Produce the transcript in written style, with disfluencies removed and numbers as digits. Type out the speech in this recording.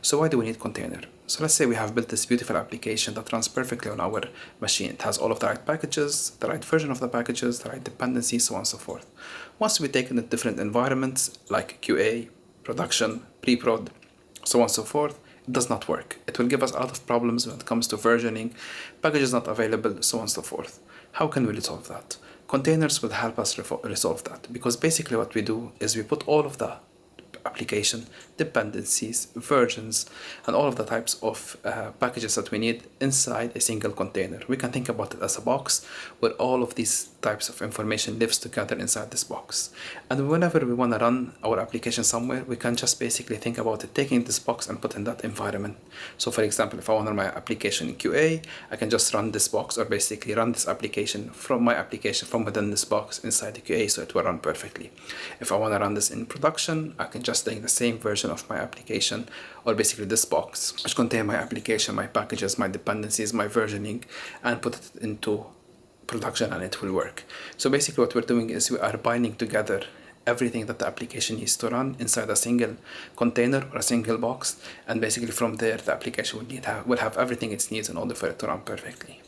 So why do we need container? So let's say we have built this beautiful application that runs perfectly on our machine. It has all of the right packages, the right version of the packages, the right dependencies, so on and so forth. Once we take it in different environments like QA, production, pre-prod, so on and so forth, it does not work. It will give us a lot of problems when it comes to versioning, packages not available, so on and so forth. How can we resolve that? Containers will help us resolve that, because basically what we do is we put all of the application, dependencies, versions, and all of the types of packages that we need inside a single container. We can think about it as a box where all of these types of information lives together inside this box. And whenever we want to run our application somewhere, we can just basically think about it, taking this box and put in that environment. So for example, if I want to run my application in QA, I can just run this box, or basically run this application from my application from within this box inside the QA, so it will run perfectly. If I want to run this in production, I can just take the same version of my application, or basically this box, which contains my application, my packages, my dependencies, my versioning, and put it into production, and it will work. So basically what we're doing is we are binding together everything that the application needs to run inside a single container or a single box, and basically from there the application will have everything it needs in order for it to run perfectly.